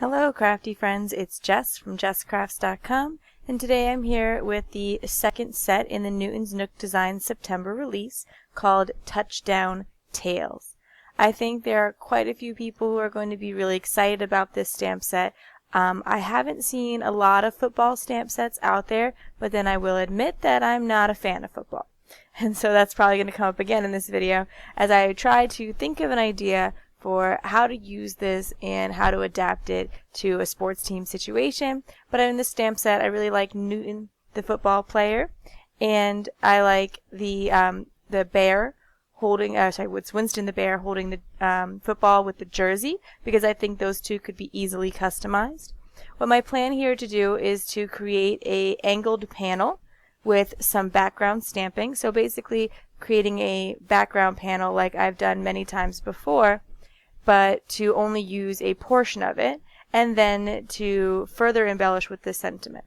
Hello crafty friends, it's Jess from jesscrafts.com, and today I'm here with the second set in the Newton's Nook Design September release called Touchdown Tales. I think there are quite a few people who are going to be really excited about this stamp set. I haven't seen a lot of football stamp sets out there, but then I will admit that I'm not a fan of football. And so that's probably going to come up again in this video as I try to think of an idea for how to use this and how to adapt it to a sports team situation. But in this stamp set, I really like Newton, the football player, and I like the bear holding, it's Winston the bear holding the football with the jersey, because I think those two could be easily customized. What my plan here to do is to create a angled panel with some background stamping. So basically creating a background panel like I've done many times before, but to only use a portion of it, and then to further embellish with this sentiment.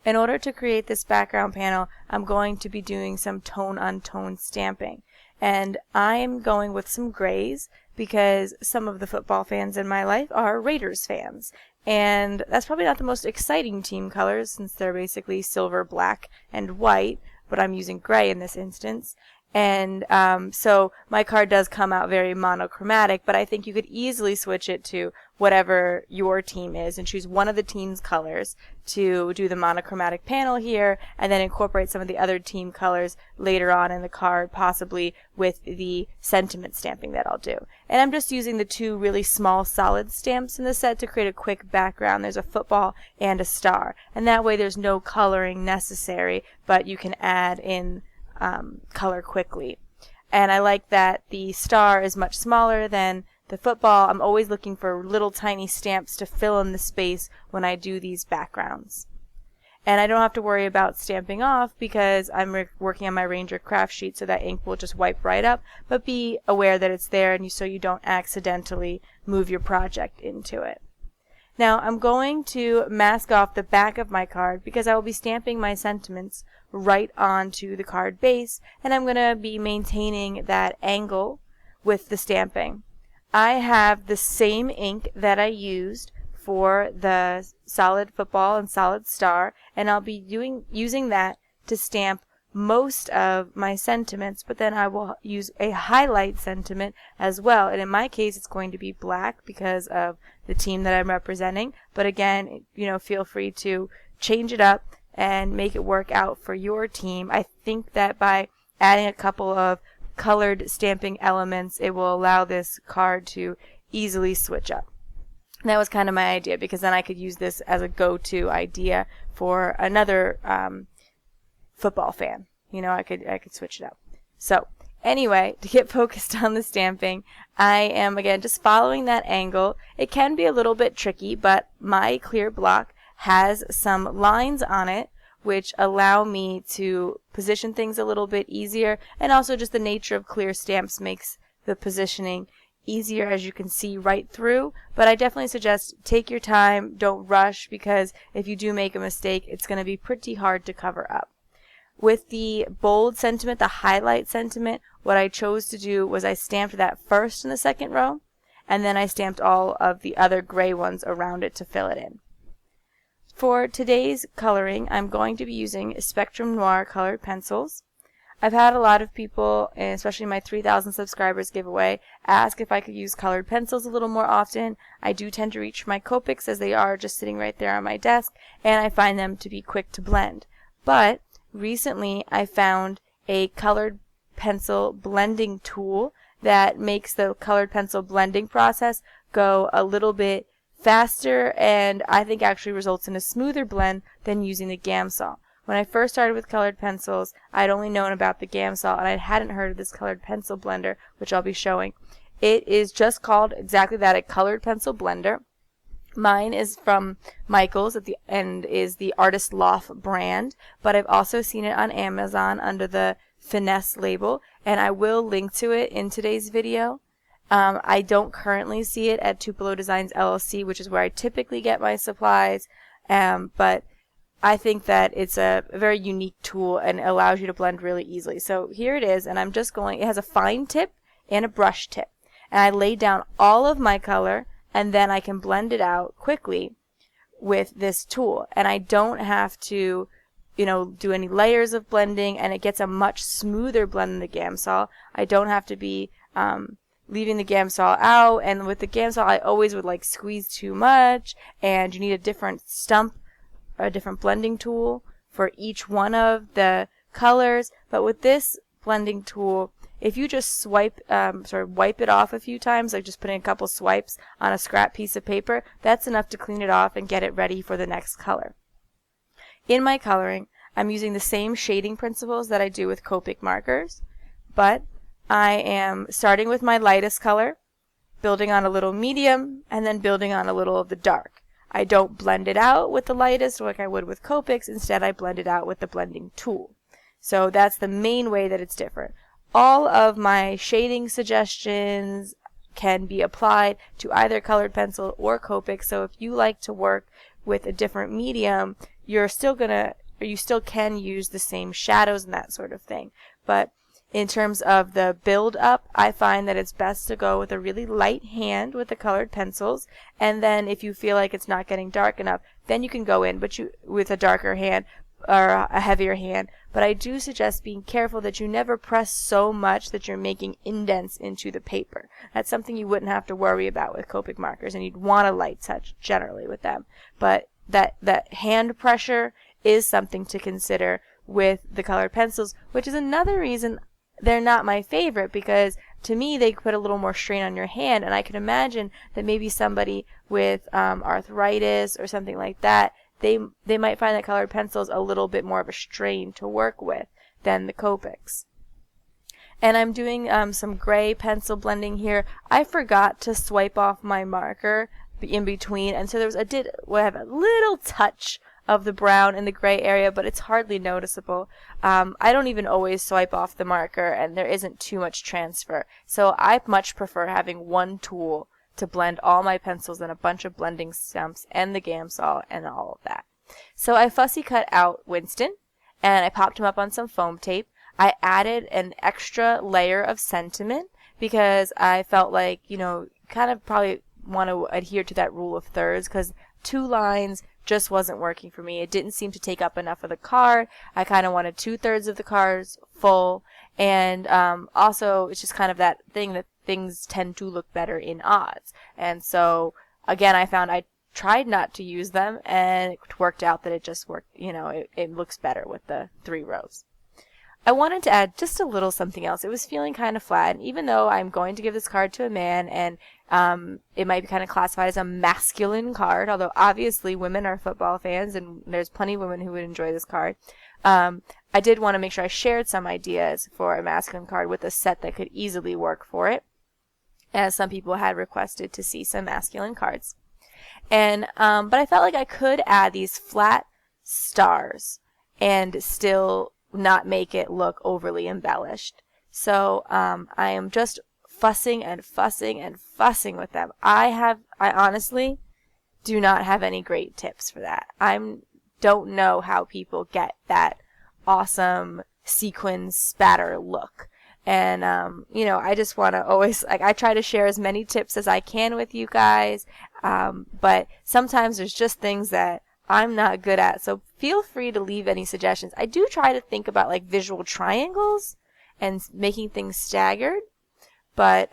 In order to create this background panel, I'm going to be doing some tone-on-tone stamping. And I'm going with some grays because some of the football fans in my life are Raiders fans. And that's probably not the most exciting team colors since they're basically silver, black, and white, but I'm using gray in this instance. And so my card does come out very monochromatic, but I think you could easily switch it to whatever your team is and choose one of the team's colors to do the monochromatic panel here, and then incorporate some of the other team colors later on in the card, possibly with the sentiment stamping that I'll do. And I'm just using the two really small solid stamps in the set to create a quick background. There's a football and a star, and that way there's no coloring necessary, but you can add in color quickly. And I like that the star is much smaller than the football. I'm always looking for little tiny stamps to fill in the space when I do these backgrounds. And I don't have to worry about stamping off because I'm working on my Ranger craft sheet, so that ink will just wipe right up, but be aware that it's there and so you don't accidentally move your project into it. Now I'm going to mask off the back of my card because I will be stamping my sentiments right onto the card base, and I'm going to be maintaining that angle with the stamping. I have the same ink that I used for the solid football and solid star, and I'll be using that to stamp most of my sentiments, but then I will use a highlight sentiment as well. And in my case, it's going to be black because of the team that I'm representing. But again, feel free to change it up and make it work out for your team. I think that by adding a couple of colored stamping elements, it will allow this card to easily switch up. And that was kind of my idea, because then I could use this as a go-to idea for another football fan. I could switch it up. So anyway, to get focused on the stamping, I am again just following that angle. It can be a little bit tricky, but my clear block has some lines on it which allow me to position things a little bit easier, and also just the nature of clear stamps makes the positioning easier, as you can see right through. But I definitely suggest take your time, don't rush, because if you do make a mistake, it's going to be pretty hard to cover up. With the bold sentiment, the highlight sentiment, what I chose to do was I stamped that first in the second row, and then I stamped all of the other gray ones around it to fill it in. For today's coloring, I'm going to be using Spectrum Noir colored pencils. I've had a lot of people, and especially my 3,000 subscribers giveaway, ask if I could use colored pencils a little more often. I do tend to reach for my Copics, as they are just sitting right there on my desk, and I find them to be quick to blend. But recently I found a colored pencil blending tool that makes the colored pencil blending process go a little bit faster, and I think actually results in a smoother blend than using the Gamsol. When I first started with colored pencils, I'd only known about the Gamsol, and I hadn't heard of this colored pencil blender, which I'll be showing. It is just called exactly that, a colored pencil blender. Mine is from Michaels and is the Artist Loft brand, but I've also seen it on Amazon under the Finesse label, and I will link to it in today's video. I don't currently see it at Tupelo Designs LLC, which is where I typically get my supplies, but I think that it's a very unique tool and allows you to blend really easily. So here it is, and it has a fine tip and a brush tip. And I laid down all of my color and then I can blend it out quickly with this tool. And I don't have to, do any layers of blending, and it gets a much smoother blend than the Gamsol. I don't have to be leaving the Gamsol out, and with the Gamsol I always would like squeeze too much, and you need a different stump or a different blending tool for each one of the colors. But with this blending tool, if you just wipe it off a few times, like just putting a couple swipes on a scrap piece of paper, that's enough to clean it off and get it ready for the next color. In my coloring, I'm using the same shading principles that I do with Copic markers, but I am starting with my lightest color, building on a little medium, and then building on a little of the dark. I don't blend it out with the lightest like I would with Copics. Instead, I blend it out with the blending tool. So that's the main way that it's different. All of my shading suggestions can be applied to either colored pencil or Copic. So if you like to work with a different medium, you still can use the same shadows and that sort of thing. But in terms of the build up, I find that it's best to go with a really light hand with the colored pencils, and then if you feel like it's not getting dark enough, then you can go in with a darker hand or a heavier hand. But I do suggest being careful that you never press so much that you're making indents into the paper. That's something you wouldn't have to worry about with Copic markers, and you'd want a light touch generally with them. But that hand pressure is something to consider with the colored pencils, which is another reason they're not my favorite, because to me they put a little more strain on your hand, and I can imagine that maybe somebody with arthritis or something like that, they might find that colored pencils a little bit more of a strain to work with than the Copics. And I'm doing some gray pencil blending here. I forgot to swipe off my marker in between, and so I did have a little touch of the brown in the gray area, but it's hardly noticeable. I don't even always swipe off the marker, and there isn't too much transfer. So I much prefer having one tool to blend all my pencils and a bunch of blending stumps and the Gamsol and all of that. So I fussy cut out Winston, and I popped him up on some foam tape. I added an extra layer of sentiment because I felt like, kind of probably want to adhere to that rule of thirds, because 2 lines just wasn't working for me. It didn't seem to take up enough of the card. I kind of wanted 2/3 of the cards full, and also it's just kind of that thing that things tend to look better in odds. And so again, I found I tried not to use them, and it worked out that it just worked. It looks better with the 3 rows. I wanted to add just a little something else. It was feeling kind of flat, and even though I'm going to give this card to a man, and it might be kind of classified as a masculine card, although obviously women are football fans, and there's plenty of women who would enjoy this card. I did want to make sure I shared some ideas for a masculine card with a set that could easily work for it, as some people had requested to see some masculine cards. And but I felt like I could add these flat stars and still not make it look overly embellished. So I am just fussing and fussing and fussing with them. I honestly do not have any great tips for that. Don't know how people get that awesome sequin spatter look. And I just want to always, I try to share as many tips as I can with you guys, but sometimes there's just things that I'm not good at, so feel free to leave any suggestions. I do try to think about visual triangles and making things staggered, but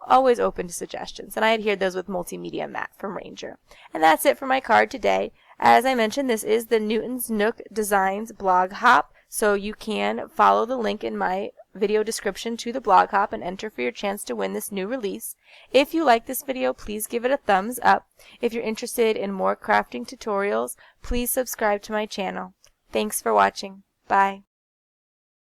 always open to suggestions. And I adhered those with Multimedia Matte from Ranger. And that's it for my card today. As I mentioned, this is the Newton's Nook Designs blog hop, so you can follow the link in my video description to the blog hop and enter for your chance to win this new release. If you like this video, please give it a thumbs up. If you're interested in more crafting tutorials, please subscribe to my channel. Thanks for watching. Bye.